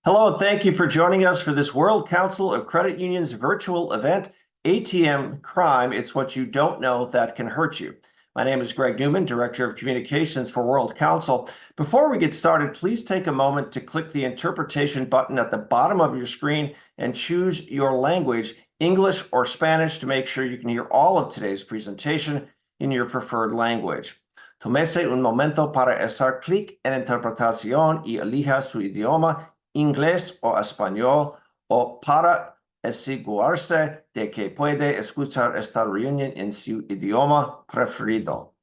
Hello, and thank you for joining us for this World Council of Credit Unions virtual event, ATM Crime. It's what you don't know that can hurt you. My name is Greg Newman, Director of Communications for World Council. Before we get started, please take a moment to click the interpretation button at the bottom of your screen and choose your language, English or Spanish, to make sure you can hear all of today's presentation in your preferred language. Tómese un momento para hacer clic en interpretación y elija su idioma, inglés o español, o para asegurarse de que puede escuchar esta reunión en su idioma preferido.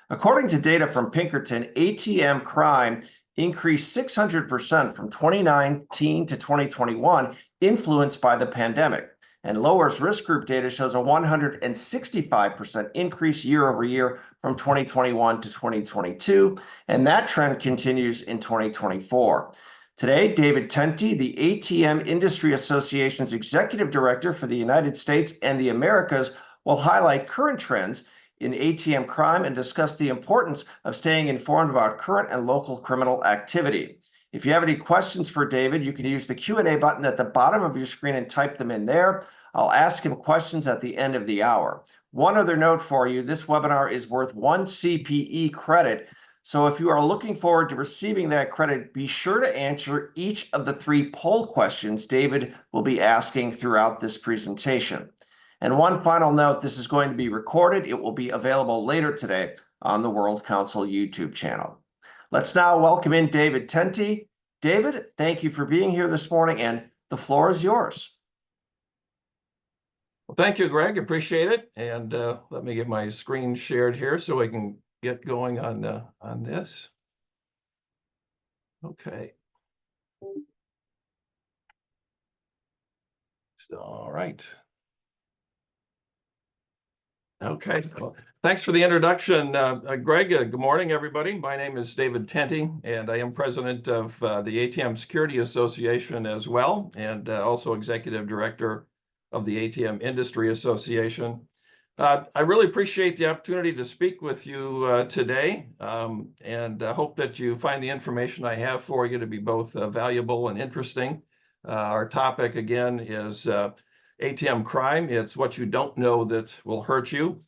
According to data from Pinkerton, ATM crime increased 600% from 2019 to 2021, influenced by the pandemic. And Lower's risk group data shows a 165% increase year over year from 2021 to 2022, and that trend continues in 2024. Today, David Tente, the ATM Industry Association's Executive Director for the United States and the Americas, will highlight current trends in ATM crime and discuss the importance of staying informed about current and local criminal activity. If you have any questions for David, you can use the Q&A button at the bottom of your screen and type them in there. I'll ask him questions at the end of the hour. One other note for you, this webinar is worth 1 CPE credit. So if you are looking forward to receiving that credit, be sure to answer each of the 3 poll questions David will be asking throughout this presentation. And one final note, this is going to be recorded. It will be available later today on the World Council YouTube channel. Let's now welcome in David Tente. David, thank you for being here this morning, and the floor is yours. Well, thank you, Greg. Appreciate it. And let me get my screen shared here so I can get going on this. Okay. All right. Okay. Well, thanks for the introduction, Greg. Good morning, everybody. My name is David Tente, and I am president of the ATM Security Association as well, and also executive director of the ATM Industry Association. I really appreciate the opportunity to speak with you today, and hope that you find the information I have for you to be both valuable and interesting. Our topic, again, is ATM crime. It's what you don't know that will hurt you.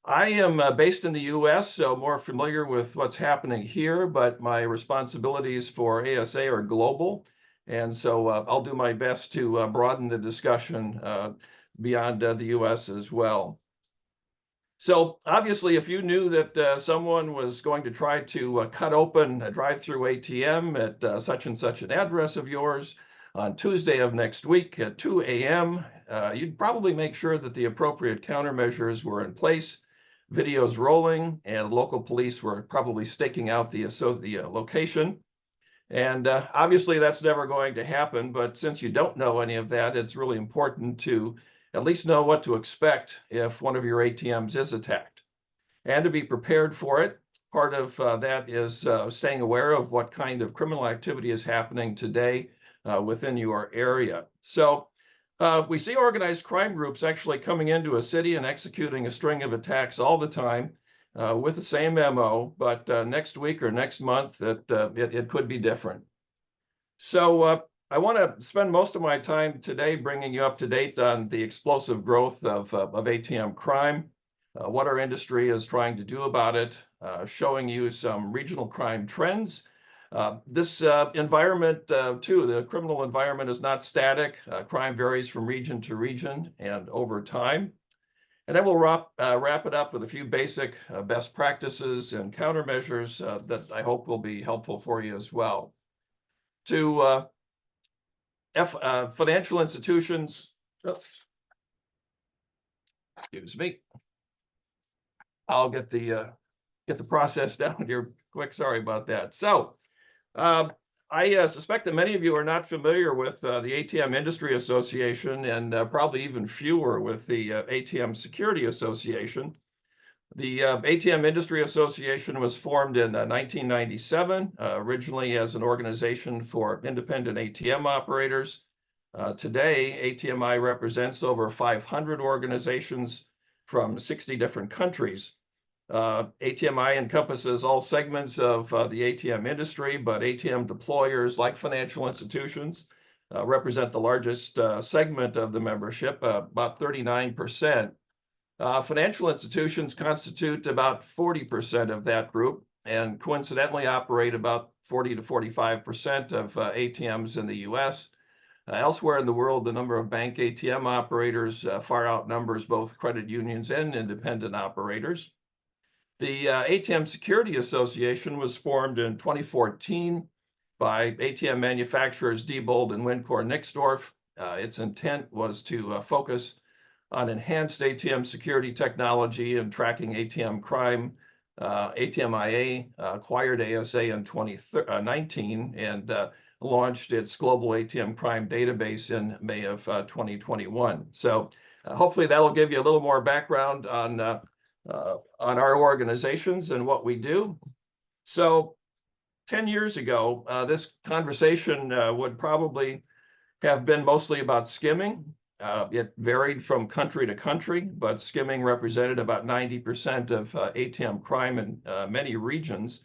I am based in the U.S., so more familiar with what's happening here, but my responsibilities for ASA are global. And so I'll do my best to broaden the discussion beyond the U.S. as well. So obviously, if you knew that someone was going to try to cut open a drive-through ATM at such and such an address of yours on Tuesday of next week at 2 a.m., you'd probably make sure that the appropriate countermeasures were in place, videos rolling, and local police were probably staking out the location. And obviously, that's never going to happen. But since you don't know any of that, it's really important to at least know what to expect if one of your ATMs is attacked, and to be prepared for it. Part of that is staying aware of what kind of criminal activity is happening today within your area. So we see organized crime groups actually coming into a city and executing a string of attacks all the time with the same MO, but next week or next month, it could be different. So I want to spend most of my time today bringing you up to date on the explosive growth of ATM crime, what our industry is trying to do about it, showing you some regional crime trends. This environment, too, the criminal environment is not static. Crime varies from region to region and over time. And then we'll wrap it up with a few basic best practices and countermeasures that I hope will be helpful for you as well. To financial institutions, excuse me, I'll get the process down here quick. Sorry about that. So I suspect that many of you are not familiar with the ATM Industry Association, and probably even fewer with the ATM Security Association. The ATM Industry Association was formed in 1997, originally as an organization for independent ATM operators. Today, ATMI represents over 500 organizations from 60 different countries. ATMIA encompasses all segments of the ATM industry, but ATM deployers, like financial institutions, represent the largest segment of the membership, about 39%. Financial institutions constitute about 40% of that group, and coincidentally operate about 40 to 45% of ATMs in the US. Elsewhere in the world, the number of bank ATM operators far outnumbers both credit unions and independent operators. The ATM Security Association was formed in 2014 by ATM manufacturers Diebold and Wincor Nixdorf. Its intent was to focus on enhanced ATM security technology and tracking ATM crime. ATMIA acquired ASA in 2019 and launched its global ATM crime database in May of 2021. So hopefully that'll give you a little more background on our organizations and what we do. So 10 years ago, this conversation would probably have been mostly about skimming. It varied from country to country, but skimming represented about 90% of ATM crime in many regions.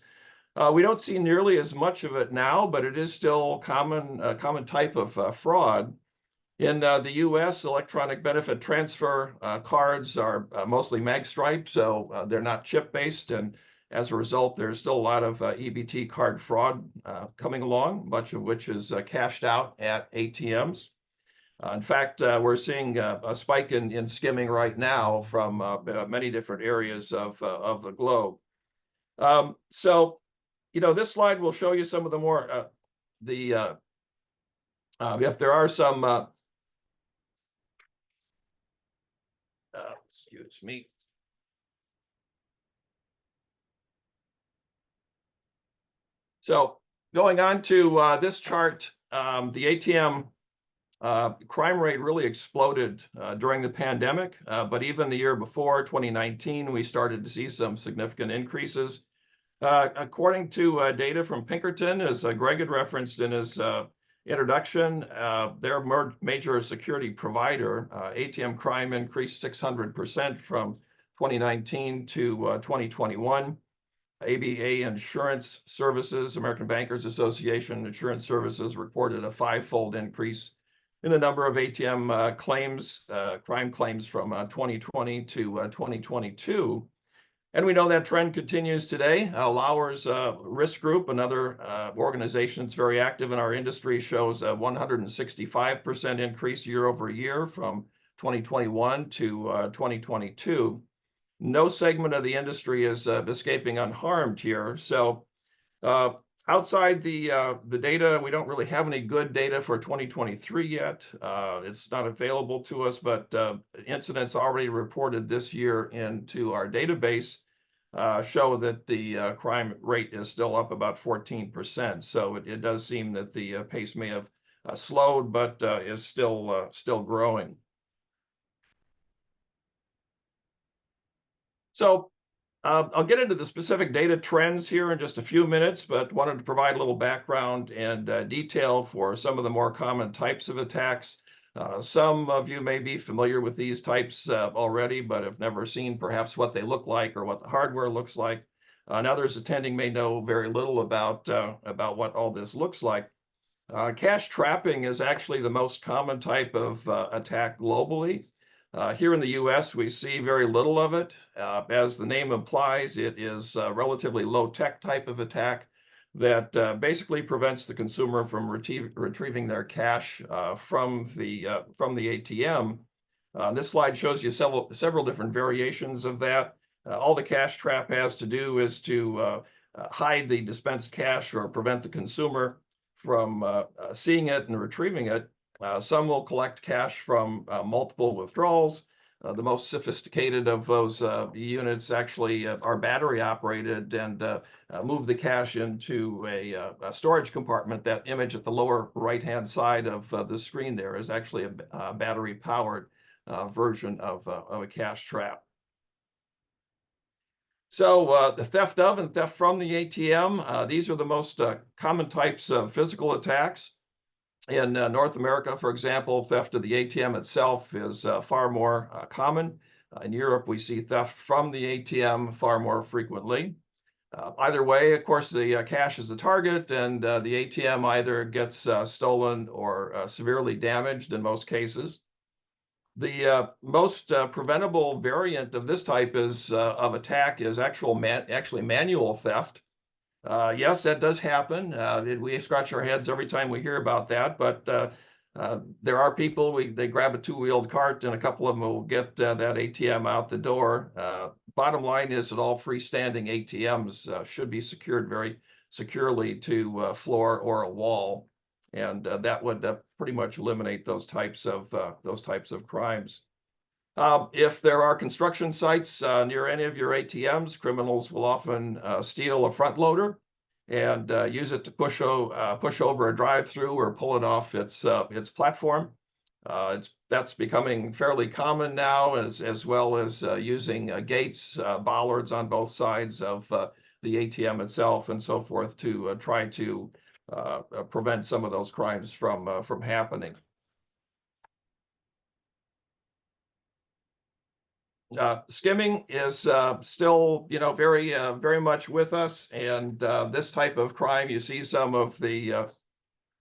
We don't see nearly as much of it now, but it is still a common type of fraud. In the US, electronic benefit transfer cards are mostly mag stripe, so they're not chip-based, and as a result, there's still a lot of EBT card fraud coming along, much of which is cashed out at ATMs. In fact, we're seeing a spike in skimming right now from many different areas of the globe. So, this slide will show you some of the more, if there are some, excuse me. So going on to this chart, the ATM crime rate really exploded during the pandemic, but even the year before, 2019, we started to see some significant increases. According to data from Pinkerton, as Greg had referenced in his introduction, their major security provider, ATM crime increased 600% from 2019 to 2021. ABA Insurance Services, American Bankers Association Insurance Services, reported a 5-fold increase in the number of ATM claims, crime claims from 2020 to 2022. And we know that trend continues today. Lauer's Risk Group, another organization that's very active in our industry, shows a 165% increase year over year from 2021 to 2022. No segment of the industry is escaping unharmed here. So outside the data, we don't really have any good data for 2023 yet. It's not available to us, but incidents already reported this year into our database show that the crime rate is still up about 14%. So it does seem that the pace may have slowed, but is still growing. So I'll get into the specific data trends here in just a few minutes, but wanted to provide a little background and detail for some of the more common types of attacks. Some of you may be familiar with these types already, but have never seen perhaps what they look like or what the hardware looks like. And others attending may know very little about what all this looks like. Cash trapping is actually the most common type of attack globally. Here in the US, we see very little of it. As the name implies, it is a relatively low-tech type of attack that basically prevents the consumer from retrieving their cash from the ATM. This slide shows you several different variations of that. All the cash trap has to do is to hide the dispensed cash or prevent the consumer from seeing it and retrieving it. Some will collect cash from multiple withdrawals. The most sophisticated of those units actually are battery operated and move the cash into a storage compartment. That image at the lower right-hand side of the screen there is actually a battery-powered version of a cash trap. So the theft of and theft from the ATM, these are the most common types of physical attacks. In North America, for example, theft of the ATM itself is far more common. In Europe, we see theft from the ATM far more frequently. Either way, of course, the cash is the target, and the ATM either gets stolen or severely damaged in most cases. The most preventable variant of this type of attack is actually manual theft. Yes, that does happen. We scratch our heads every time we hear about that, but there are people, they grab a two-wheeled cart and a couple of them will get that ATM out the door. Bottom line is that all freestanding ATMs should be secured very securely to a floor or a wall, and that would pretty much eliminate those types of crimes. If there are construction sites near any of your ATMs, criminals will often steal a front loader and use it to push over a drive-through or pull it off its platform. That's becoming fairly common now, as well as using gates, bollards on both sides of the ATM itself, and so forth, to try to prevent some of those crimes from happening. Skimming is still, very much with us, and this type of crime, you see some of the,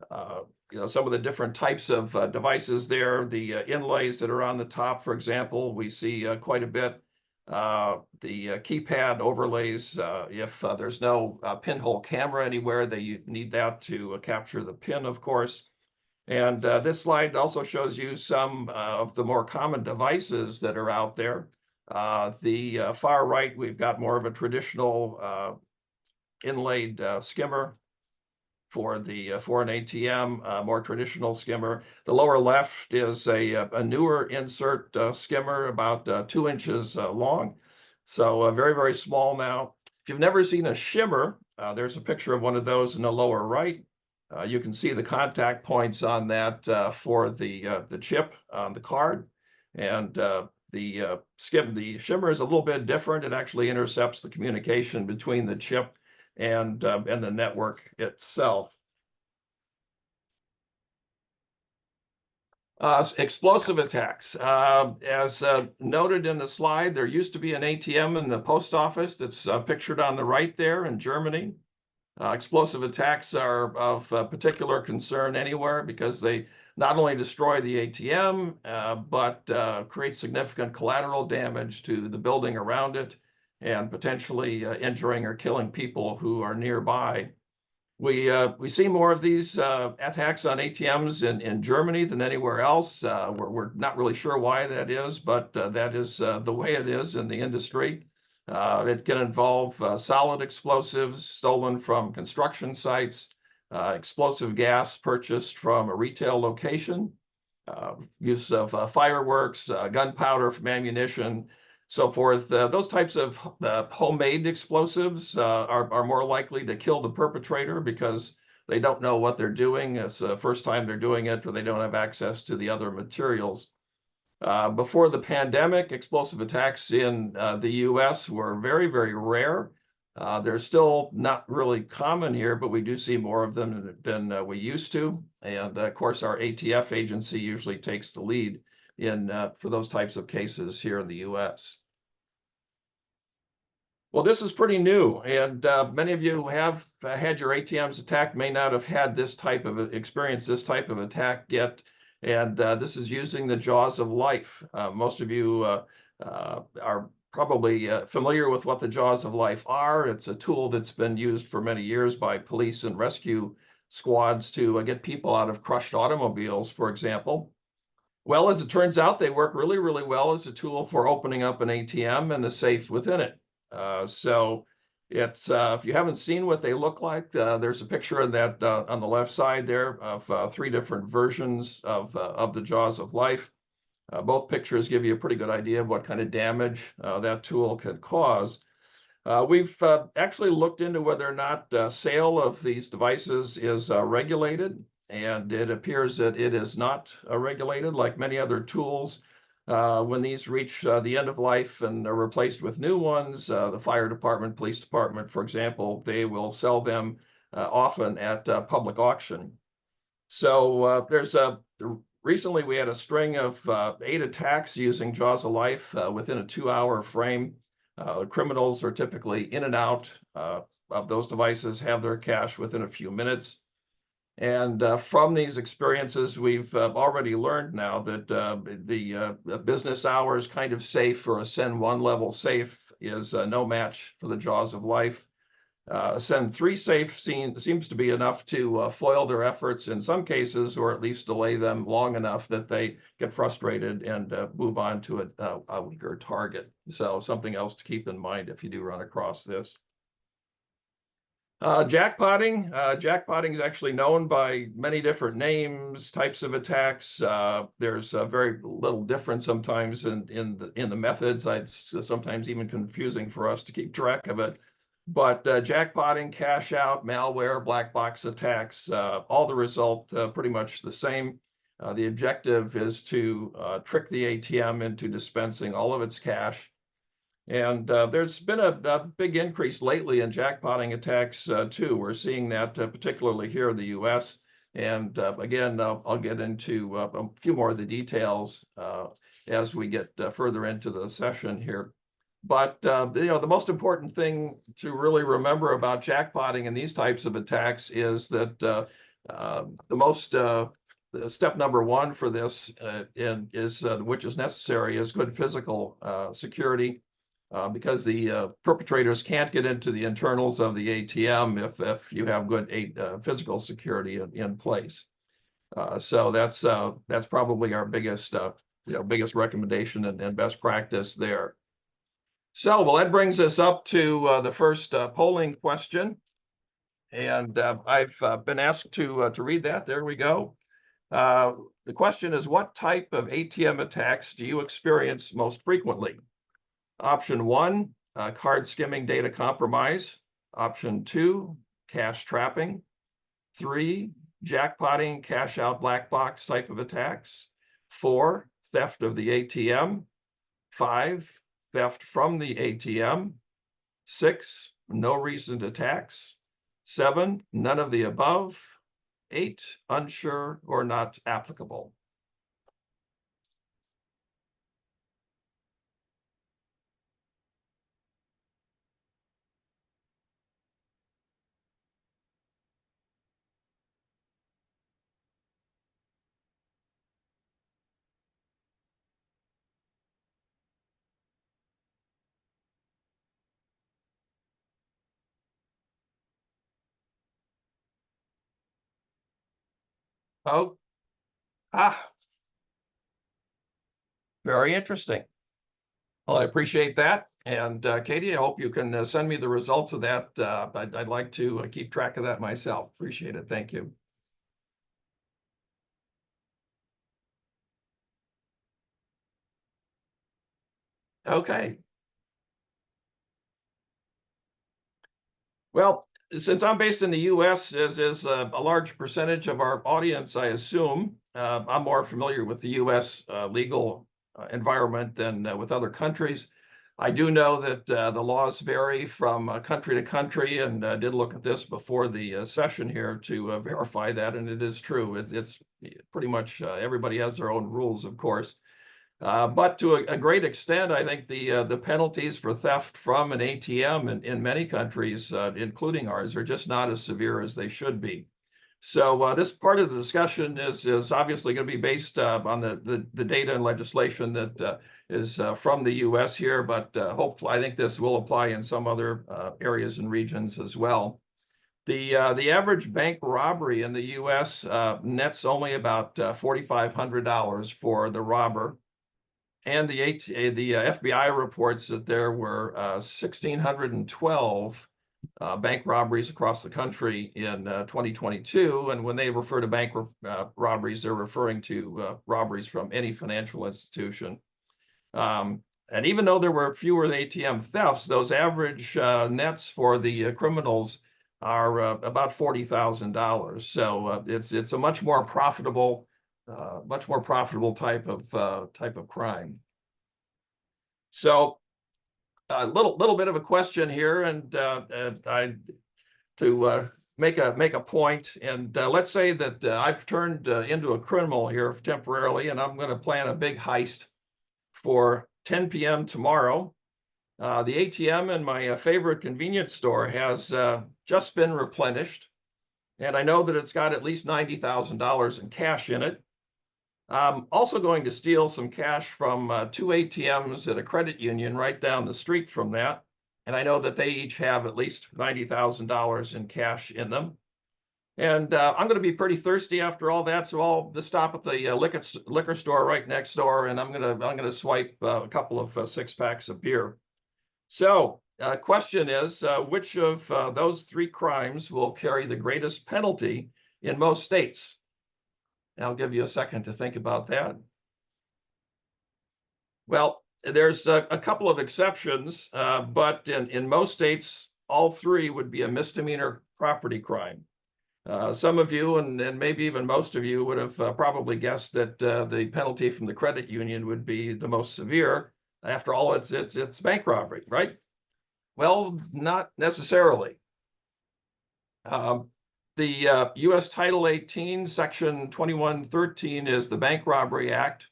some of the different types of devices there. The inlays that are on the top, for example, we see quite a bit. The keypad overlays, if there's no pinhole camera anywhere, they need that to capture the pin, of course. And this slide also shows you some of the more common devices that are out there. The far right, we've got more of a traditional inlaid skimmer for an ATM, more traditional skimmer. The lower left is a newer insert skimmer, about 2 inches long. So very, very small now. If you've never seen a shimmer, there's a picture of one of those in the lower right. You can see the contact points on that for the chip on the card. And the shimmer is a little bit different. It actually intercepts the communication between the chip and the network itself. Explosive attacks. As noted in the slide, there used to be an ATM in the post office that's pictured on the right there in Germany. Explosive attacks are of particular concern anywhere because they not only destroy the ATM, but create significant collateral damage to the building around it, and potentially injuring or killing people who are nearby. We see more of these attacks on ATMs in Germany than anywhere else. We're not really sure why that is, but that is the way it is in the industry. It can involve solid explosives stolen from construction sites, explosive gas purchased from a retail location, use of fireworks, gunpowder from ammunition, so forth. Those types of homemade explosives are more likely to kill the perpetrator because they don't know what they're doing. It's the first time they're doing it, or they don't have access to the other materials. Before the pandemic, explosive attacks in the US were very, very rare. They're still not really common here, but we do see more of them than we used to. And of course, our ATF agency usually takes the lead for those types of cases here in the US. Well, this is pretty new, and many of you who have had your ATMs attacked may not have had this type of experience, this type of attack yet. And this is using the jaws of life. Most of you are probably familiar with what the jaws of life are. It's a tool that's been used for many years by police and rescue squads to get people out of crushed automobiles, for example. Well, as it turns out, they work really, really well as a tool for opening up an ATM and the safe within it. So it's if you haven't seen what they look like, there's a picture of that on the left side there of 3 different versions of the jaws of life. Both pictures give you a pretty good idea of what kind of damage that tool could cause. We've actually looked into whether or not sale of these devices is regulated, and it appears that it is not regulated like many other tools. When these reach the end of life and are replaced with new ones, the fire department, police department, for example, they will sell them often at public auction. So there's a recently we had a string of 8 attacks using jaws of life within a 2-hour frame. Criminals are typically in and out of those devices, have their cash within a few minutes. And from these experiences, we've already learned now that the business hours kind of safe for a Send 1 level safe is no match for the jaws of life. Send 3 safe seems to be enough to foil their efforts in some cases, or at least delay them long enough that they get frustrated and move on to a weaker target. So something else to keep in mind if you do run across this. Jackpotting. Jackpotting is actually known by many different names, types of attacks. There's very little difference sometimes in the methods. It's sometimes even confusing for us to keep track of it. But jackpotting, cash out, malware, black box attacks, all the result pretty much the same. The objective is to trick the ATM into dispensing all of its cash. And there's been a big increase lately in jackpotting attacks too. We're seeing that particularly here in the U.S. And again, I'll get into a few more of the details as we get further into the session here. But the most important thing to really remember about jackpotting and these types of attacks is that step number 1 for this which is necessary, is good physical security. Because the perpetrators can't get into the internals of the ATM if you have good physical security in place. So that's probably our biggest recommendation and best practice there. So, well, that brings us up to the first polling question, and I've been asked to read that. There we go. The question is, what type of ATM attacks do you experience most frequently? Option 1, card skimming data compromise. Option 2, cash trapping. 3, jackpotting, cash out black box type of attacks. 4, theft of the ATM. 5, theft from the ATM. 6, no recent attacks. 7, none of the above. 8, unsure or not applicable. Oh, very interesting. Well, I appreciate that. And Katie, I hope you can send me the results of that. I'd like to keep track of that myself. Appreciate it. Thank you. Okay. Well, since I'm based in the U.S., as is a large percentage of our audience, I assume, I'm more familiar with the U.S. Legal environment than with other countries. I do know that the laws vary from country to country, and did look at this before the session here to verify that, and it is true. It's pretty much everybody has their own rules, of course. But to a great extent, I think the penalties for theft from an ATM in many countries, including ours, are just not as severe as they should be. So this part of the discussion is obviously going to be based on the data and legislation that is from the U.S. here, but hopefully I think this will apply in some other areas and regions as well. The average bank robbery in the U.S. Nets only about $4,500 for the robber. And the FBI reports that there were 1,612 bank robberies across the country in 2022. And when they refer to bank robberies, they're referring to robberies from any financial institution. And even though there were fewer ATM thefts, those average nets for the criminals are about $40,000. So it's a much more profitable type of crime. So a little bit of a question here, and to make a point, and let's say that I've turned into a criminal here temporarily, and I'm going to plan a big heist for 10 p.m. tomorrow. The ATM in my favorite convenience store has just been replenished, and I know that it's got at least $90,000 in cash in it. I'm also going to steal some cash from 2 ATMs at a credit union right down the street from that. And I know that they each have at least $90,000 in cash in them. And I'm going to be pretty thirsty after all that, so I'll just stop at the liquor store right next door, and I'm gonna swipe a couple of 6-packs of beer. So, question is, which of those 3 crimes will carry the greatest penalty in most states? I'll give you a second to think about that. Well, there's a couple of exceptions, but in most states, all 3 would be a misdemeanor property crime. Some of you, and maybe even most of you, would have probably guessed that the penalty from the credit union would be the most severe. After all, it's bank robbery, right? Well, not necessarily. The U.S. Title 18, Section 2113 is the Bank Robbery Act.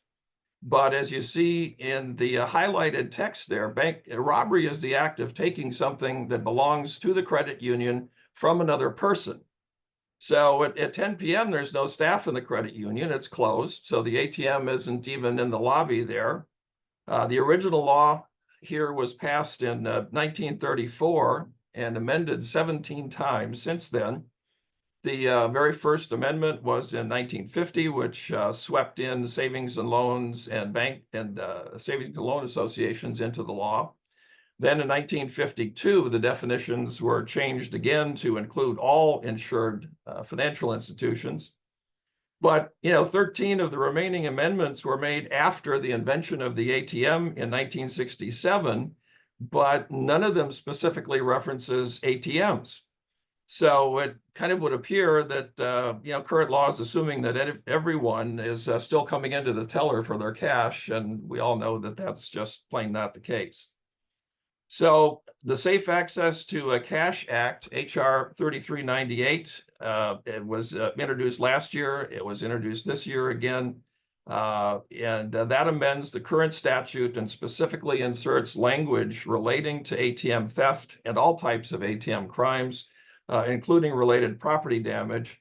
But as you see in the highlighted text there, bank robbery is the act of taking something that belongs to the credit union from another person. So at 10 p.m., there's no staff in the credit union. It's closed. So the ATM isn't even in the lobby there. The original law here was passed in 1934 and amended 17 times since then. The very first amendment was in 1950, which swept in savings and loans and bank and savings and loan associations into the law. Then in 1952, the definitions were changed again to include all insured financial institutions. But 13 of the remaining amendments were made after the invention of the ATM in 1967, but none of them specifically references ATMs. So it kind of would appear that current law is assuming that everyone is still coming into the teller for their cash, and we all know that that's just plain not the case. So the Safe Access to Cash Act, HR 3398, it was introduced last year. It was introduced this year again. And that amends the current statute and specifically inserts language relating to ATM theft and all types of ATM crimes, including related property damage.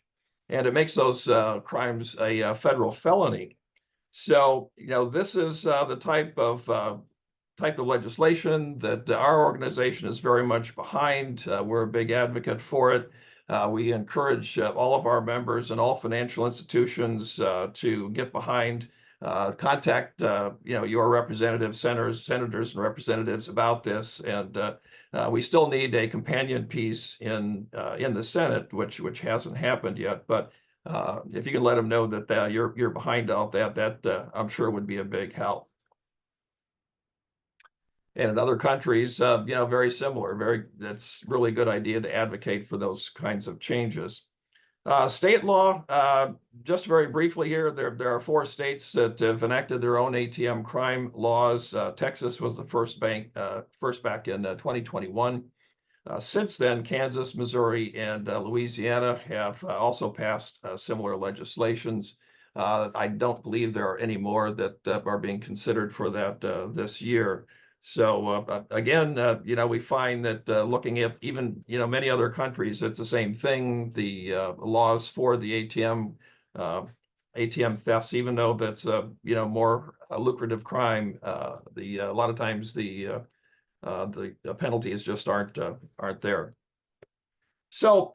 And it makes those crimes a federal felony. So, this is the type of legislation that our organization is very much behind. We're a big advocate for it. We encourage all of our members and all financial institutions to get behind, contact your representative senators and representatives about this. And we still need a companion piece in the Senate, which hasn't happened yet. But if you can let them know that you're behind all that I'm sure would be a big help. And in other countries, very similar. That's really good idea to advocate for those kinds of changes. State law, just very briefly here, there are 4 states that have enacted their own ATM crime laws. Texas was the first back in 2021. Since then, Kansas, Missouri, and Louisiana have also passed similar legislations. I don't believe there are any more that are being considered for that this year. So again, we find that looking at even many other countries, it's the same thing. The laws for the ATM thefts, even though that's more a lucrative crime, a lot of times the penalties just aren't there. So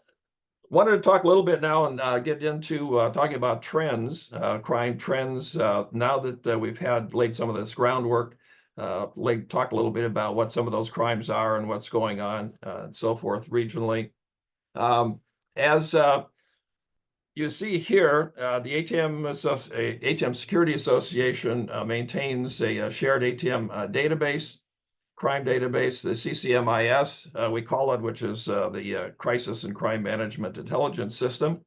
wanted to talk a little bit now and get into talking about trends, crime trends. Now that we've laid some of this groundwork. Talk a little bit about what some of those crimes are and what's going on and so forth regionally. As you see here, the ATM Security Association maintains a shared ATM database, crime database, the CCMIS, we call it, which is the Crisis and Crime Management Intelligence System.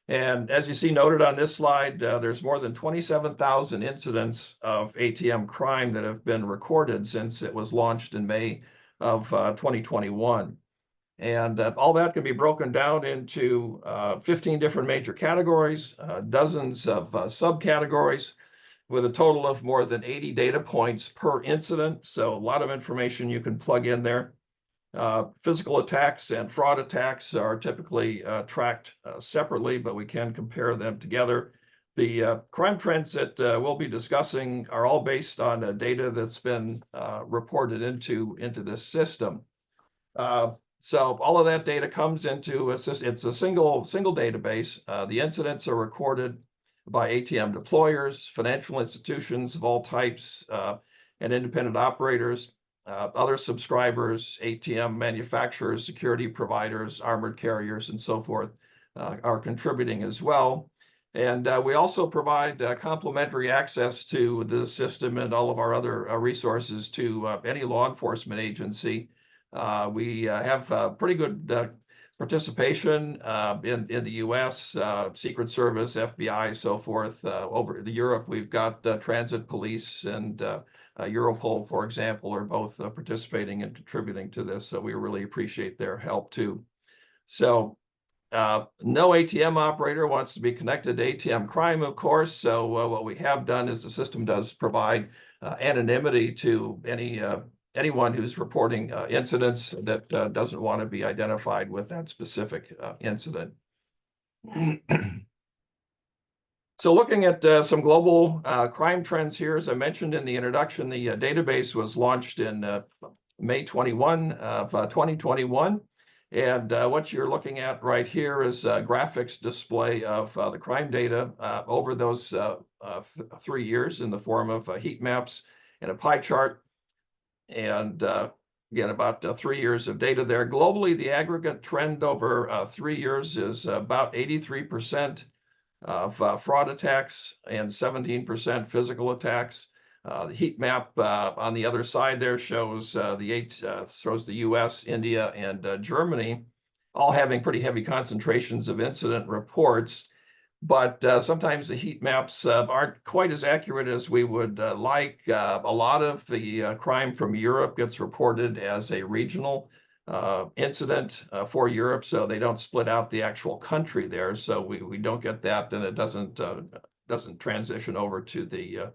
And as you see noted on this slide, there's more than 27,000 incidents of ATM crime that have been recorded since it was launched in May of 2021. And all that can be broken down into 15 different major categories, dozens of subcategories, with a total of more than 80 data points per incident. So a lot of information you can plug in there. Physical attacks and fraud attacks are typically tracked separately, but we can compare them together. The crime trends that we'll be discussing are all based on data that's been reported into this system. So all of that data comes into it's a single database. The incidents are recorded by ATM deployers, financial institutions of all types, and independent operators. Other subscribers, ATM manufacturers, security providers, armored carriers, and so forth are contributing as well. And we also provide complimentary access to the system and all of our other resources to any law enforcement agency. We have pretty good participation in the US, Secret Service, FBI, so forth. Over to Europe, we've got transit police and Europol, for example, are both participating and contributing to this. So we really appreciate their help too. So no ATM operator wants to be connected to ATM crime, of course. So what we have done is the system does provide anonymity to anyone who's reporting incidents that doesn't want to be identified with that specific incident. So looking at some global crime trends here, as I mentioned in the introduction, the database was launched in May 21 of 2021. And what you're looking at right here is a graphics display of the crime data over those 3 years in the form of heat maps and a pie chart. And again, about 3 years of data there. Globally, the aggregate trend over 3 years is about 83% of fraud attacks and 17% physical attacks. The heat map on the other side there shows the US, India, and Germany all having pretty heavy concentrations of incident reports. But sometimes the heat maps aren't quite as accurate as we would like. A lot of the crime from Europe gets reported as a regional incident for Europe, so they don't split out the actual country there. So we don't get that, and it doesn't transition over to the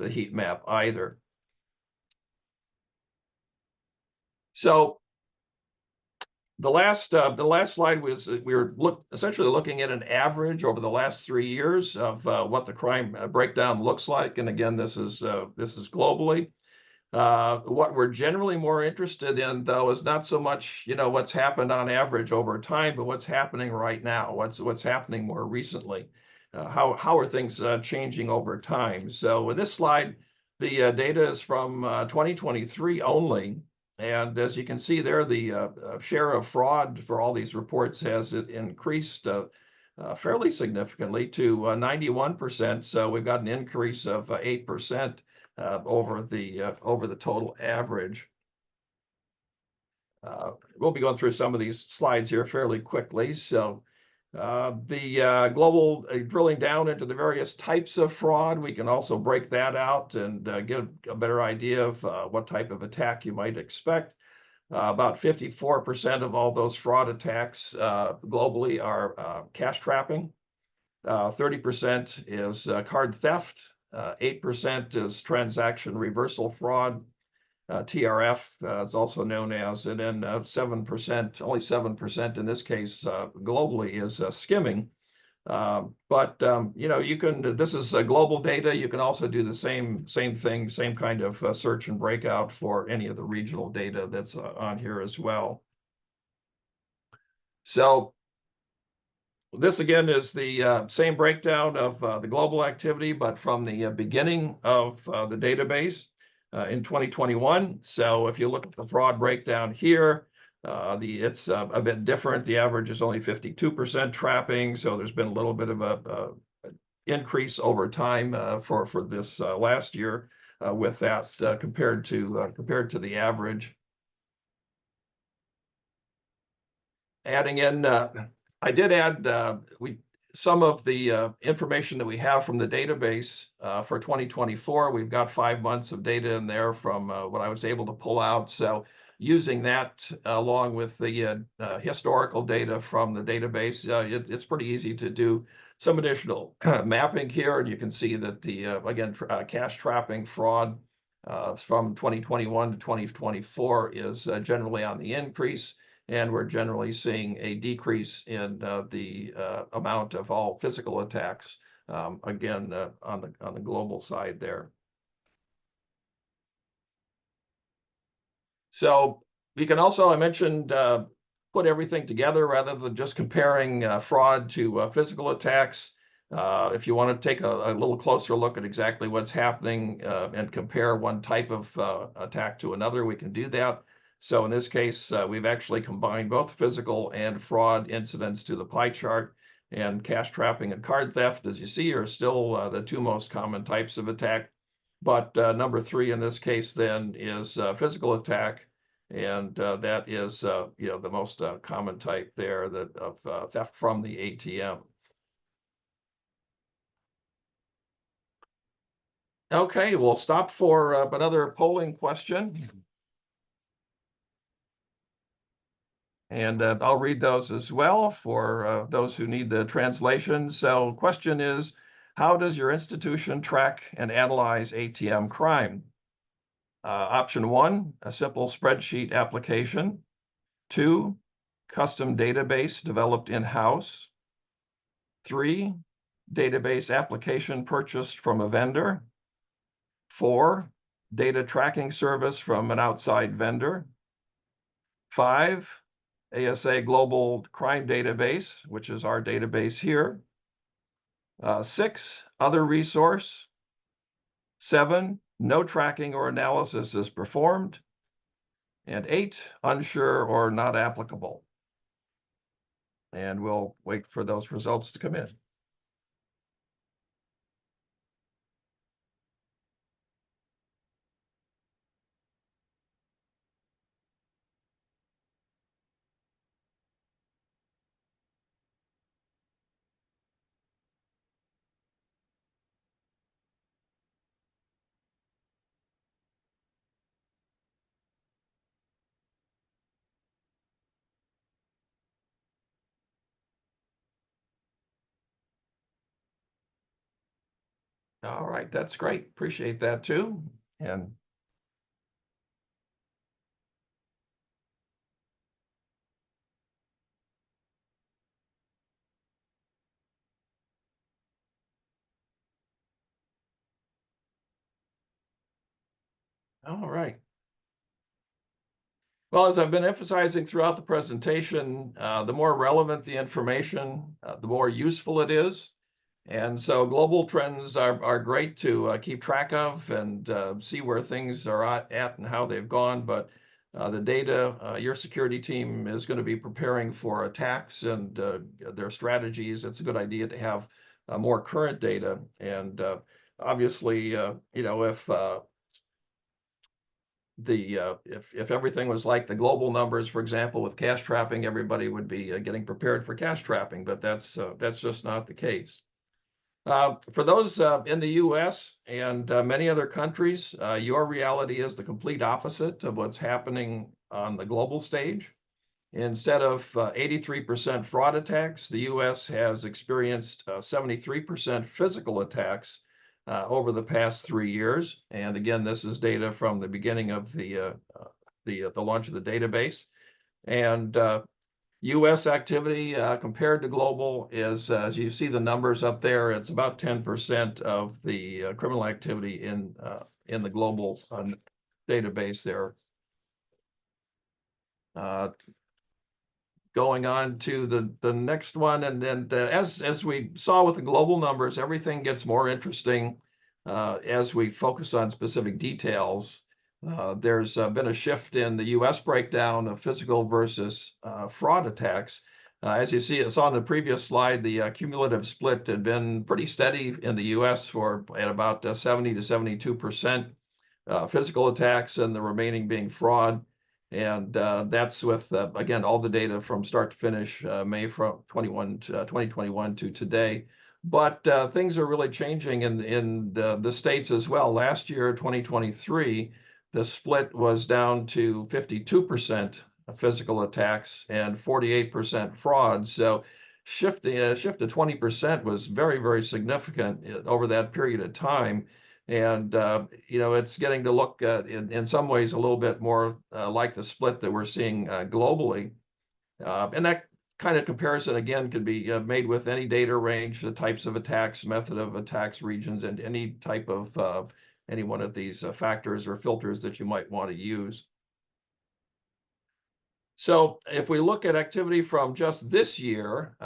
heat map either. So the last slide was we were essentially looking at an average over the last 3 years of what the crime breakdown looks like, and again, this is globally. What we're generally more interested in, though, is not so much what's happened on average over time, but what's happening right now. What's happening more recently? How are things changing over time? So in this slide, the data is from 2023 only. And as you can see there, the share of fraud for all these reports has increased fairly significantly to 91%. So we've got an increase of 8% over the total average. We'll be going through some of these slides here fairly quickly. So the global drilling down into the various types of fraud, we can also break that out and get a better idea of what type of attack you might expect. About 54% of all those fraud attacks globally are cash trapping. 30% is card theft. 8% is transaction reversal fraud. TRF is also known as, and then 7%, only 7% in this case globally is skimming. But you can. This is global data. You can also do the same thing, same kind of search and breakout for any of the regional data that's on here as well. So this again is the same breakdown of the global activity, but from the beginning of the database in 2021. So if you look at the fraud breakdown here, it's a bit different. The average is only 52% trapping, so there's been a little bit of a increase over time for this last year with that compared to the average. Adding in, I did add some of the information that we have from the database for 2024. We've got 5 months of data in there from what I was able to pull out. So using that along with the historical data from the database, it's pretty easy to do some additional mapping here. And you can see that again, cash trapping fraud from 2021 to 2024 is generally on the increase. And we're generally seeing a decrease in the amount of all physical attacks, again, on the global side there. So we can also, I mentioned, put everything together rather than just comparing fraud to physical attacks. If you want to take a little closer look at exactly what's happening and compare one type of attack to another, we can do that. So in this case, we've actually combined both physical and fraud incidents to the pie chart. And cash trapping and card theft, as you see, are still the two most common types of attack. But number 3 in this case then is physical attack. And that is, the most common type there of theft from the ATM. Okay, we'll stop for another polling question. And I'll read those as well for those who need the translation. So question is, how does your institution track and analyze ATM crime? Option 1, a simple spreadsheet application. 2, custom database developed in-house. 3, database application purchased from a vendor. 4, data tracking service from an outside vendor. 5, ASA Global Crime Database, which is our database here. 6, other resource. 7, no tracking or analysis is performed. And 8, unsure or not applicable. And we'll wait for those results to come in. All right, that's great. Appreciate that too. And all right. Well, as I've been emphasizing throughout the presentation, the more relevant the information, the more useful it is. And so global trends are great to keep track of and see where things are at and how they've gone. But the data, your security team is going to be preparing for attacks and their strategies. It's a good idea to have more current data. And obviously, if everything was like the global numbers, for example, with cash trapping, everybody would be getting prepared for cash trapping. But that's just not the case. For those in the US and many other countries, your reality is the complete opposite of what's happening on the global stage. Instead of 83% fraud attacks, the US has experienced 73% physical attacks over the past 3 years. And again, this is data from the beginning of the launch of the database. And U.S. activity compared to global is, as you see the numbers up there, it's about 10% of the criminal activity in the global database there. Going on to the next one, and then as we saw with the global numbers, everything gets more interesting as we focus on specific details. There's been a shift in the U.S. breakdown of physical versus fraud attacks. As you see, it's on the previous slide, the cumulative split had been pretty steady in the U.S. at about 70 to 72% physical attacks and the remaining being fraud. And that's with, again, all the data from start to finish, May from 2021 to today. But things are really changing in the states as well. Last year, 2023, the split was down to 52% physical attacks and 48% fraud. So shift to 20% was very, very significant over that period of time. And, it's getting to look in some ways a little bit more like the split that we're seeing globally. And that kind of comparison, again, could be made with any data range, the types of attacks, method of attacks, regions, and any type of any one of these factors or filters that you might want to use. So if we look at activity from just this year,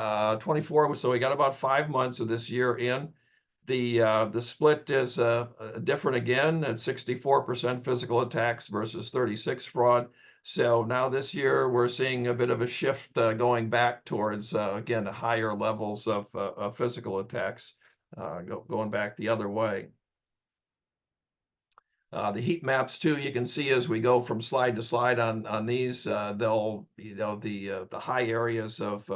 24, so we got about 5 months of this year in. The split is different again at 64% physical attacks versus 36 fraud. So now this year we're seeing a bit of a shift going back towards again higher levels of physical attacks, going back the other way. The heat maps too, you can see as we go from slide to slide on these, they'll, the high areas of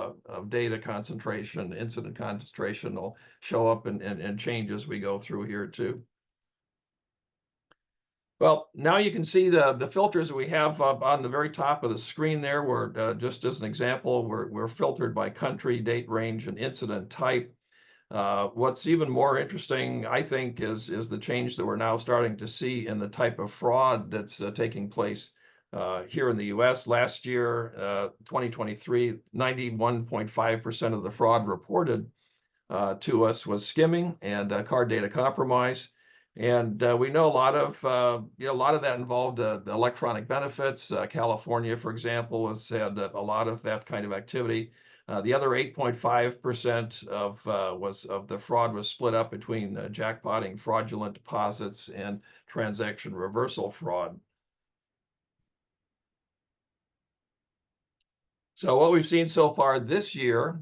data concentration, incident concentration will show up and change as we go through here too. Well, now you can see the filters we have up on the very top of the screen there. We're just as an example, we're filtered by country, date range, and incident type. What's even more interesting, I think, is the change that we're now starting to see in the type of fraud that's taking place here in the U.S. Last year, 2023, 91.5% of the fraud reported to us was skimming and card data compromise. And we know a lot of that involved electronic benefits. California, for example, has had a lot of that kind of activity. The other 8.5% of the fraud was split up between jackpotting, fraudulent deposits, and transaction reversal fraud. So what we've seen so far this year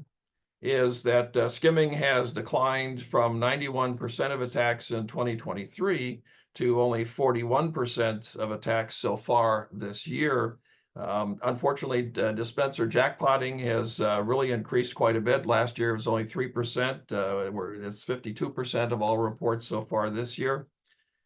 is that skimming has declined from 91% of attacks in 2023 to only 41% of attacks so far this year. Unfortunately, dispenser jackpotting has really increased quite a bit. Last year it was only 3%. It's 52% of all reports so far this year.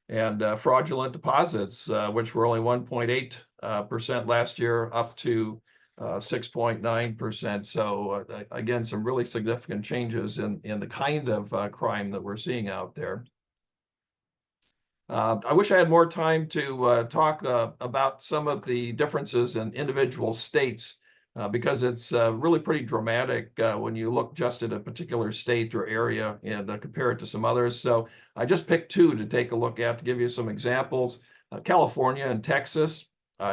And fraudulent deposits, which were only 1.8% last year, up to 6.9%. So again, some really significant changes in the kind of crime that we're seeing out there. I wish I had more time to talk about some of the differences in individual states because it's really pretty dramatic when you look just at a particular state or area and compare it to some others. So I just picked two to take a look at to give you some examples. California and Texas,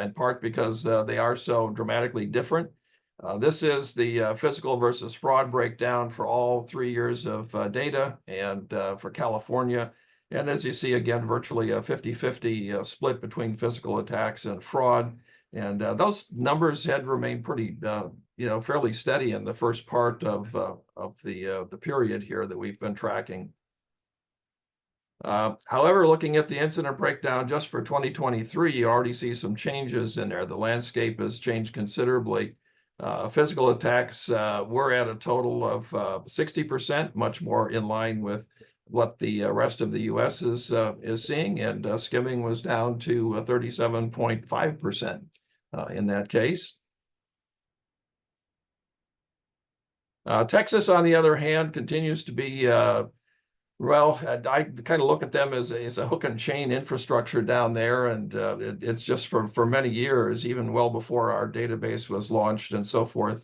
in part because they are so dramatically different. This is the physical versus fraud breakdown for all 3 years of data, and for California. And as you see, again, virtually a 50-50 split between physical attacks and fraud. And those numbers had remained pretty, fairly steady in the first part of the period here that we've been tracking. However, looking at the incident breakdown just for 2023, you already see some changes in there. The landscape has changed considerably. Physical attacks were at a total of 60%, much more in line with what the rest of the U.S. is seeing, and skimming was down to 37.5% in that case. Texas, on the other hand, continues to be well, I kind of look at them as a hook and chain infrastructure down there, and it's just for many years, even well before our database was launched and so forth.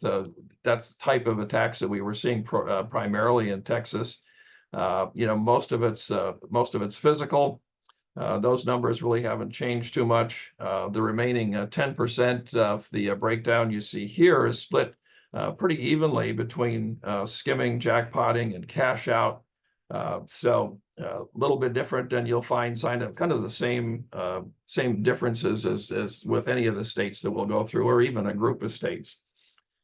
That's the type of attacks that we were seeing primarily in Texas. Most of it's physical. Those numbers really haven't changed too much. The remaining 10% of the breakdown you see here is split pretty evenly between skimming, jackpotting, and cash out. So a little bit different, and you'll find kind of the same differences as with any of the states that we'll go through, or even a group of states.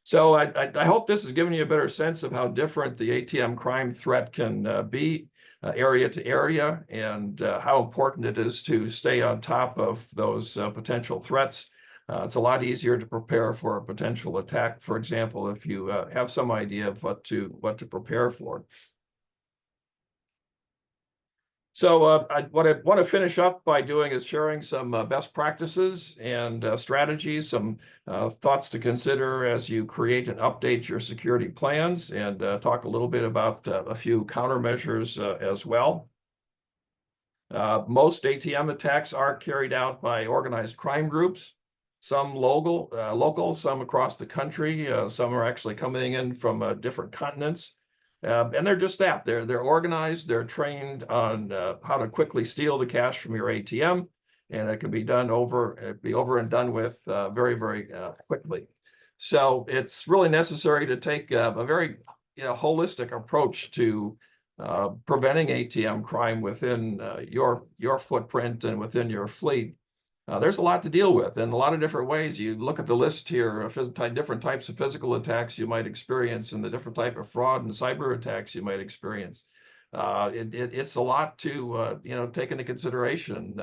So I hope this has given you a better sense of how different the ATM crime threat can be area to area, and how important it is to stay on top of those potential threats. It's a lot easier to prepare for a potential attack, for example, if you have some idea of what to prepare for. So what I want to finish up by doing is sharing some best practices and strategies, some thoughts to consider as you create and update your security plans, and talk a little bit about a few countermeasures as well. Most ATM attacks are carried out by organized crime groups, some local, some across the country, some are actually coming in from different continents. And they're just that. They're organized. They're trained on how to quickly steal the cash from your ATM, and it can be done over and done with very quickly. So it's really necessary to take a very holistic approach to preventing ATM crime within your footprint and within your fleet. There's a lot to deal with in a lot of different ways. You look at the list here of different types of physical attacks you might experience and the different type of fraud and cyber attacks you might experience. It's a lot to take into consideration.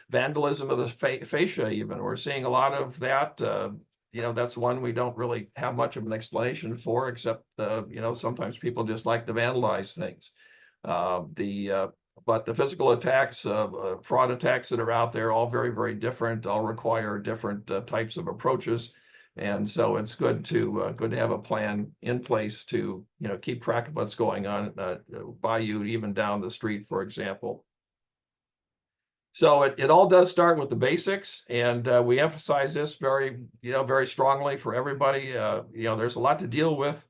Vandalism of the fascia, even. We're seeing a lot of that. That's one we don't really have much of an explanation for, except sometimes people just like to vandalize things. But the physical attacks, fraud attacks that are out there, all very different, all require different types of approaches. And so it's good to have a plan in place to keep track of what's going on by you, even down the street, for example. So it all does start with the basics, and we emphasize this very strongly for everybody. There's a lot to deal with,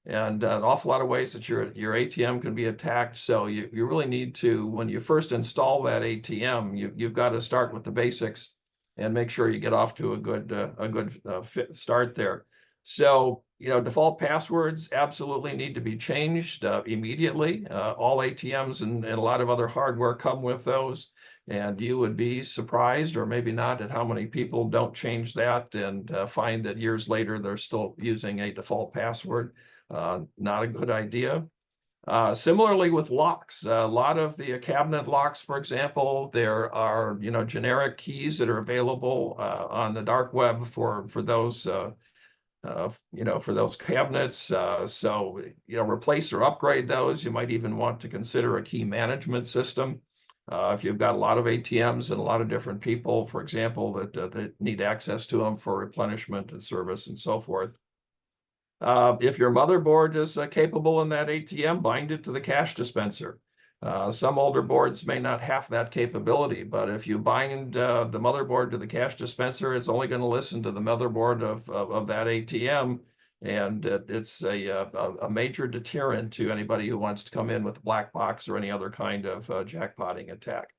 and an awful lot of ways that your ATM can be attacked. So you really need to, when you first install that ATM, you've got to start with the basics and make sure you get off to a good start there. So default passwords absolutely need to be changed immediately. All ATMs and a lot of other hardware come with those. And you would be surprised, or maybe not, at how many people don't change that and find that years later they're still using a default password. Not a good idea. Similarly with locks, a lot of the cabinet locks, for example, there are generic keys that are available on the dark web for those for those cabinets. So replace or upgrade those. You might even want to consider a key management system. If you've got a lot of ATMs and a lot of different people, for example, that need access to them for replenishment and service and so forth. If your motherboard is capable in that ATM, bind it to the cash dispenser. Some older boards may not have that capability, but if you bind the motherboard to the cash dispenser, it's only going to listen to the motherboard of that ATM, and it's a major deterrent to anybody who wants to come in with a black box or any other kind of jackpotting attack.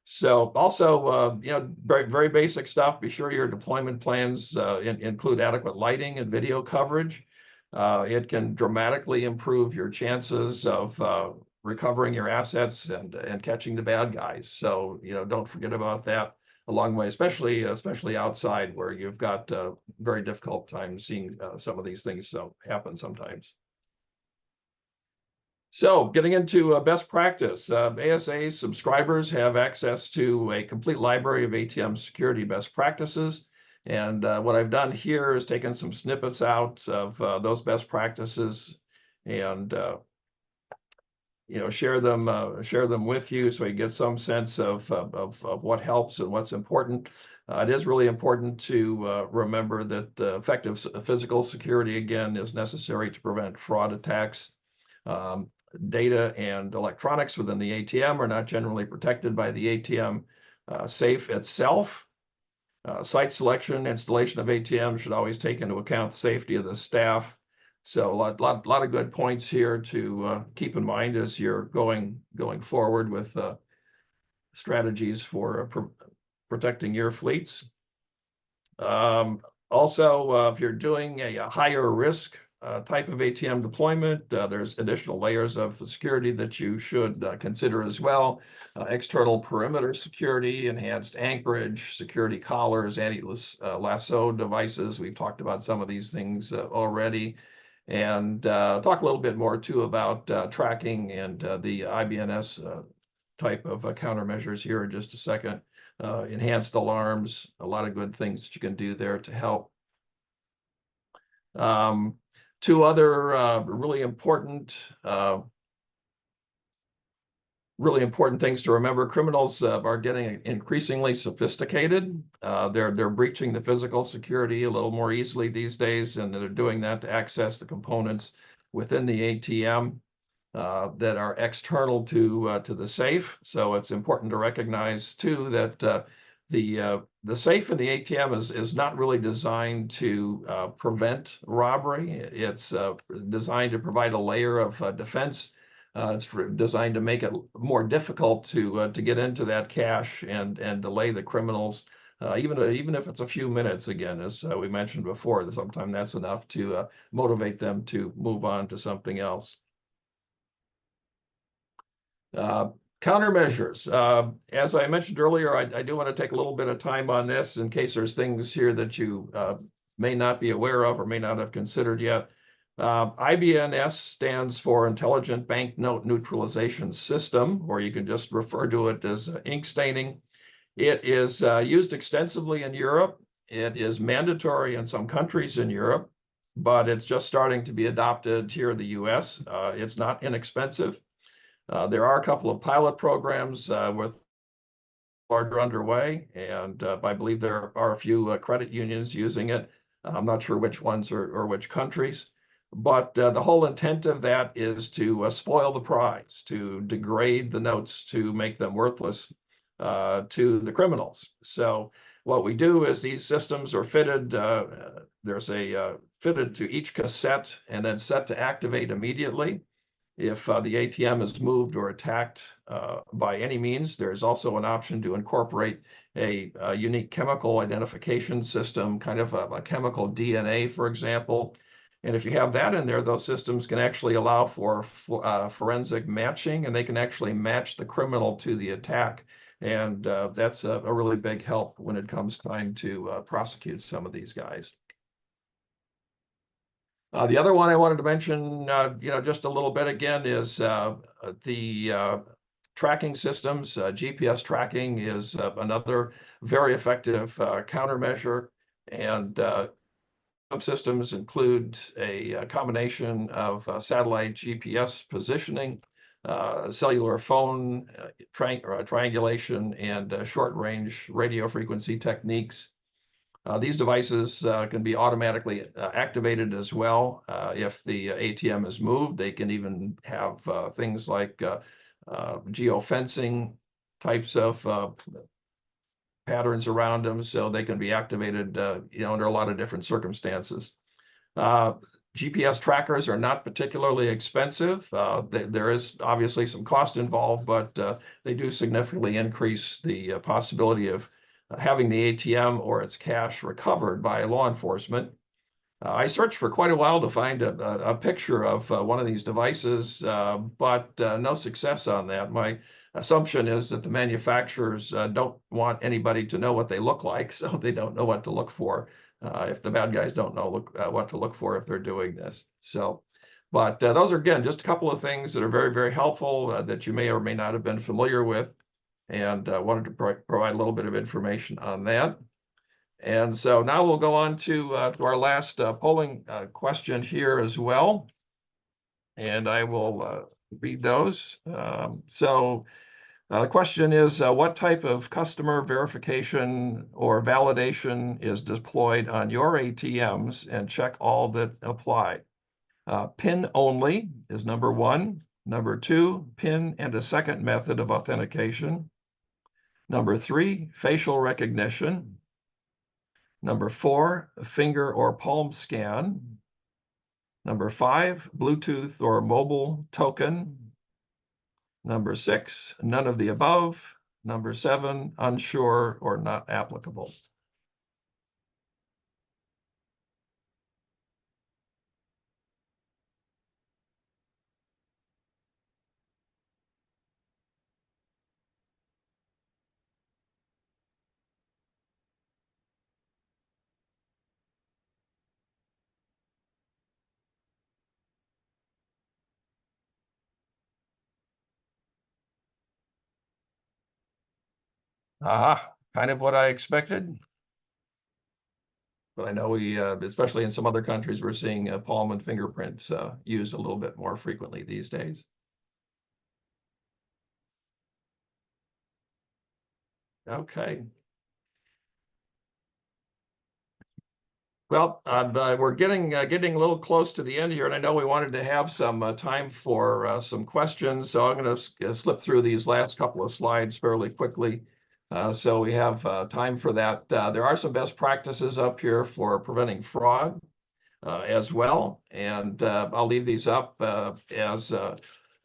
So also, very basic stuff. Be sure your deployment plans include adequate lighting and video coverage. It can dramatically improve your chances of recovering your assets and catching the bad guys. So don't forget about that along the way, especially outside where you've got very difficult time seeing some of these things happen sometimes. So getting into best practice, ASA subscribers have access to a complete library of ATM security best practices. And what I've done here is taken some snippets out of those best practices and share them with you so you get some sense of what helps and what's important. It is really important to remember that effective physical security, again, is necessary to prevent fraud attacks. Data and electronics within the ATM are not generally protected by the ATM safe itself. Site selection, installation of ATM should always take into account the safety of the staff. So a lot of good points here to keep in mind as you're going forward with strategies for protecting your fleets. Also, if you're doing a higher risk type of ATM deployment, there's additional layers of security that you should consider as well. External perimeter security, enhanced anchorage, security collars, anti-lasso devices. We've talked about some of these things already. And talk a little bit more too about tracking and the IBNS type of countermeasures here in just a second. Enhanced alarms, a lot of good things that you can do there to help. Two other really important really important things to remember. Criminals are getting increasingly sophisticated. They're breaching the physical security a little more easily these days, and they're doing that to access the components within the ATM that are external to the safe. So it's important to recognize too that the safe in the ATM is not really designed to prevent robbery. It's designed to provide a layer of defense. It's designed to make it more difficult to get into that cash and delay the criminals, even if it's a few minutes. Again, as we mentioned before, sometimes that's enough to motivate them to move on to something else. Countermeasures. As I mentioned earlier, I do want to take a little bit of time on this in case there's things here that you may not be aware of or may not have considered yet. IBNS stands for Intelligent Banknote Neutralization System, or you can just refer to it as ink staining. It is used extensively in Europe. It is mandatory in some countries in Europe, but it's just starting to be adopted here in the US. It's not inexpensive. There are a couple of pilot programs with larger underway, and I believe there are a few credit unions using it. I'm not sure which ones or which countries, but the whole intent of that is to spoil the prize, to degrade the notes, to make them worthless to the criminals. So what we do is these systems are fitted. There's a fitted to each cassette and then set to activate immediately. If the ATM is moved or attacked by any means, there's also an option to incorporate a unique chemical identification system, kind of a chemical DNA, for example. And if you have that in there, those systems can actually allow for forensic matching, and they can actually match the criminal to the attack. And that's a really big help when it comes time to prosecute some of these guys. The other one I wanted to mention, just a little bit again, is the tracking systems. GPS tracking is another very effective countermeasure, and some systems include a combination of satellite GPS positioning, cellular phone triangulation, and short-range radio frequency techniques. These devices can be automatically activated as well. If the ATM is moved, they can even have things like geofencing types of patterns around them, so they can be activated under a lot of different circumstances. GPS trackers are not particularly expensive. There is obviously some cost involved, but they do significantly increase the possibility of having the ATM or its cash recovered by law enforcement. I searched for quite a while to find a picture of one of these devices, but no success on that. My assumption is that the manufacturers don't want anybody to know what they look like, so they don't know what to look for if the bad guys don't know what to look for if they're doing this. So, but those are, again, just a couple of things that are very, very helpful that you may or may not have been familiar with, and wanted to provide a little bit of information on that. And so now we'll go on to our last polling question here as well. And I will read those. The question is, what type of customer verification or validation is deployed on your ATMs, and check all that apply? PIN only is number 1. Number 2, PIN and a second method of authentication. Number 3, facial recognition. Number 4, finger or palm scan. Number 5, Bluetooth or mobile token. Number 6, none of the above. Number 7, unsure or not applicable. Kind of what I expected. But I know we, especially in some other countries, we're seeing palm and fingerprints used a little bit more frequently these days. Okay. Well, we're getting a little close to the end here, and I know we wanted to have some time for some questions. So I'm going to slip through these last couple of slides fairly quickly, so we have time for that. There are some best practices up here for preventing fraud as well, and I'll leave these up as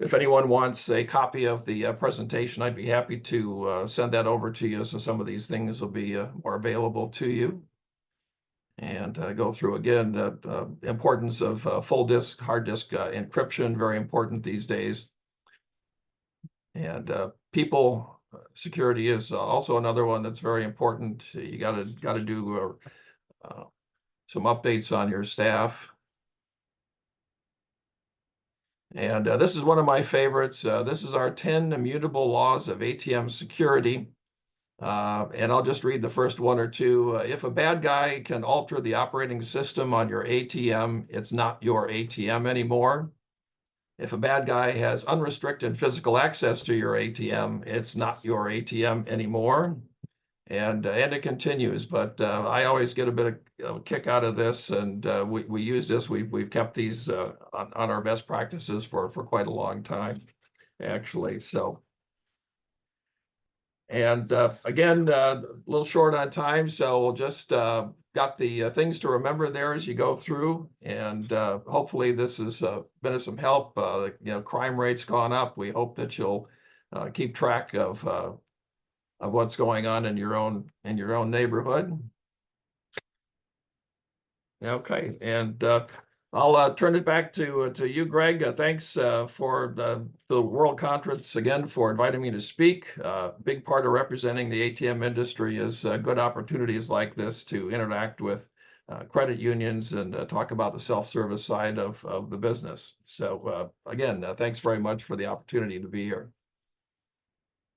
if anyone wants a copy of the presentation, I'd be happy to send that over to you. So some of these things will be more available to you. And go through again the importance of full disk, hard disk encryption, very important these days. And people security is also another one that's very important. You got to do some updates on your staff. And this is one of my favorites. This is our 10 immutable laws of ATM security. And I'll just read the first one or two. If a bad guy can alter the operating system on your ATM, it's not your ATM anymore. If a bad guy has unrestricted physical access to your ATM, it's not your ATM anymore. And it continues, but I always get a bit of a kick out of this, and we use this. We've kept these on our best practices for quite a long time, actually. So. And again, a little short on time, so we'll just got the things to remember there as you go through. And hopefully this has been of some help. Crime rate's gone up. We hope that you'll keep track of what's going on in your own neighborhood. Okay, and I'll turn it back to you, Greg. Thanks for the World Conference again for inviting me to speak. Big part of representing the ATM industry is good opportunities like this to interact with credit unions and talk about the self-service side of the business. So again, thanks very much for the opportunity to be here.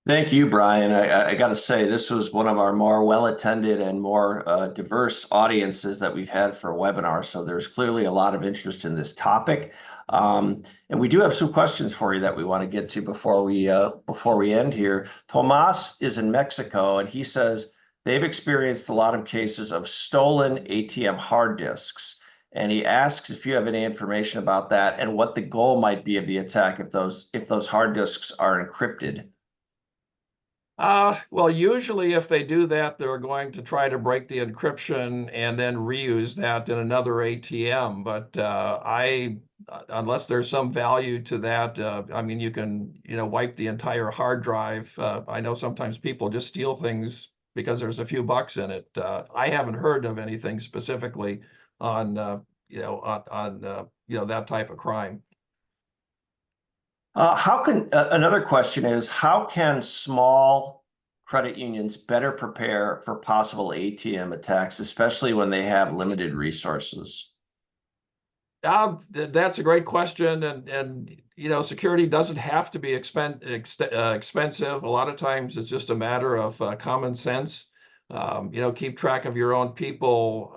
Thank you, Brian. I got to say, this was one of our more well-attended and more diverse audiences that we've had for a webinar. So there's clearly a lot of interest in this topic. And we do have some questions for you that we want to get to before we end here. Tomas is in Mexico, and he says they've experienced a lot of cases of stolen ATM hard disks. And he asks if you have any information about that and what the goal might be of the attack if those hard disks are encrypted. Well, usually if they do that, they're going to try to break the encryption and then reuse that in another ATM. But unless there's some value to that, I mean, you can, wipe the entire hard drive. I know sometimes people just steal things because there's a few bucks in it. I haven't heard of anything specifically on, that type of crime. Another question is, how can small credit unions better prepare for possible ATM attacks, especially when they have limited resources? That's a great question, and security doesn't have to be expensive. A lot of times it's just a matter of common sense. Keep track of your own people.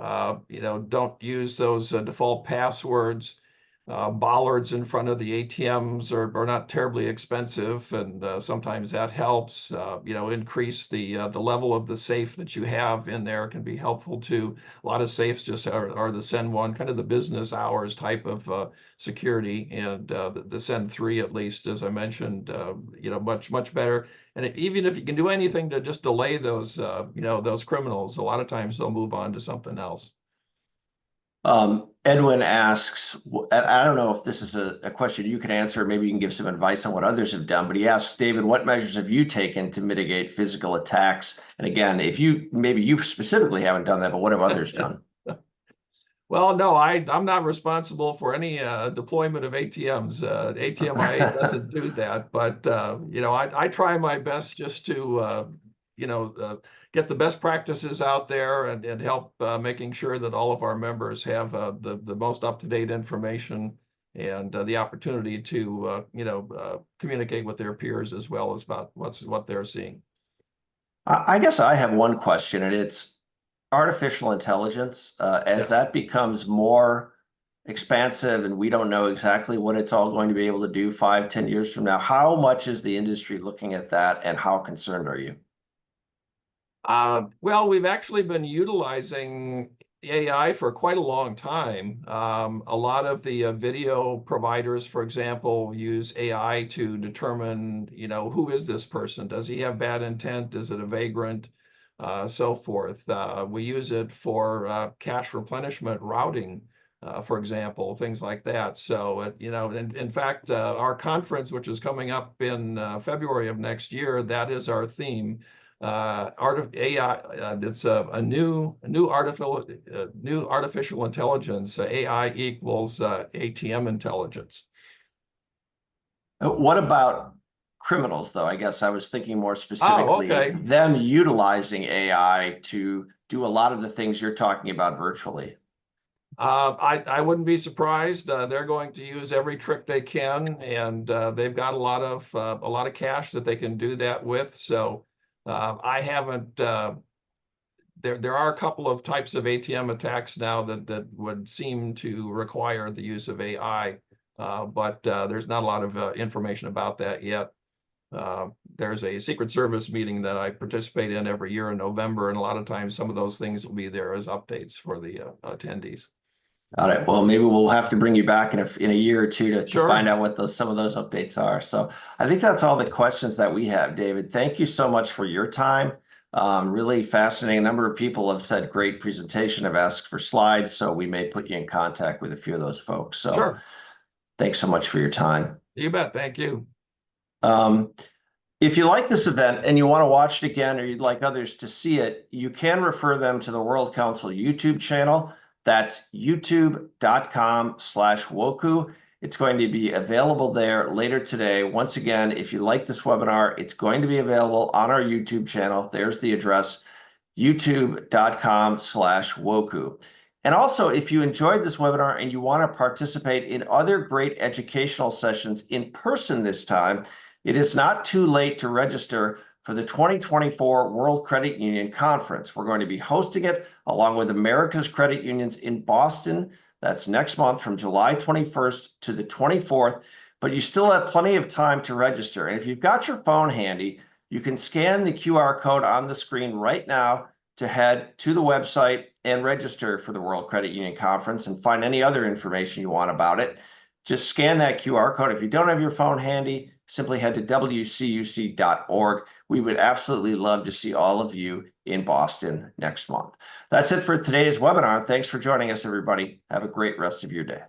Don't use those default passwords. Bollards in front of the ATMs are not terribly expensive, and sometimes that helps. Increase the level of the safe that you have in there can be helpful too. A lot of safes just are the Send 1, kind of the business hours type of security, and the Send 3, at least, as I mentioned, much better. And even if you can do anything to just delay those, those criminals, a lot of times they'll move on to something else. Edwin asks, I don't know if this is a question you can answer, maybe you can give some advice on what others have done, but he asks, David, what measures have you taken to mitigate physical attacks? And again, maybe you specifically haven't done that, but what have others done? Well, no, I'm not responsible for any deployment of ATMs. ATMIA doesn't do that, but I try my best just to get the best practices out there and help making sure that all of our members have the most up-to-date information and the opportunity to communicate with their peers as well as about what they're seeing. I guess I have one question, and it's artificial intelligence. As that becomes more expansive and we don't know exactly what it's all going to be able to do 5-10 years from now, how much is the industry looking at that, and how concerned are you? Well, we've actually been utilizing AI for quite a long time. A lot of the video providers, for example, use AI to determine, who is this person? Does he have bad intent? Is it a vagrant? So forth. We use it for cash replenishment routing, for example, things like that. So, in fact, our conference, which is coming up in February of next year, that is our theme. Art of AI. It's a new artificial intelligence. AI equals ATM intelligence. What about criminals, though? I guess I was thinking more Oh, specifically okay. them utilizing AI to do a lot of the things you're talking about virtually. I wouldn't be surprised. They're going to use every trick they can, and they've got a lot of cash that they can do that with. So I haven't. There are a couple of types of ATM attacks now that would seem to require the use of AI, but there's not a lot of information about that yet. There's a Secret Service meeting that I participate in every year in November, and a lot of times some of those things will be there as updates for the attendees. All right. Well, maybe we'll have to bring you back in a year or two to Sure. find out what some of those updates are. So I think that's all the questions that we have, David. Thank you so much for your time. Really fascinating. A number of people have said great presentation, have asked for slides, so we may put you in contact with a few of those folks. So Sure. Thanks so much for your time. You bet. Thank you. If you like this event and you want to watch it again, or you'd like others to see it, you can refer them to the World Council YouTube channel. That's youtube.com/WOCCU. It's going to be available there later today. Once again, if you like this webinar, it's going to be available on our YouTube channel. There's the address, youtube.com/WOCCU. And also, if you enjoyed this webinar and you want to participate in other great educational sessions in person this time, it is not too late to register for the 2024 World Credit Union Conference. We're going to be hosting it along with America's Credit Unions in Boston. That's next month from July 21st to the 24th, but you still have plenty of time to register. And if you've got your phone handy, you can scan the QR code on the screen right now to head to the website and register for the World Credit Union Conference and find any other information you want about it. Just scan that QR code. If you don't have your phone handy, simply head to WCUC.org. We would absolutely love to see all of you in Boston next month. That's it for today's webinar. Thanks for joining us, everybody. Have a great rest of your day.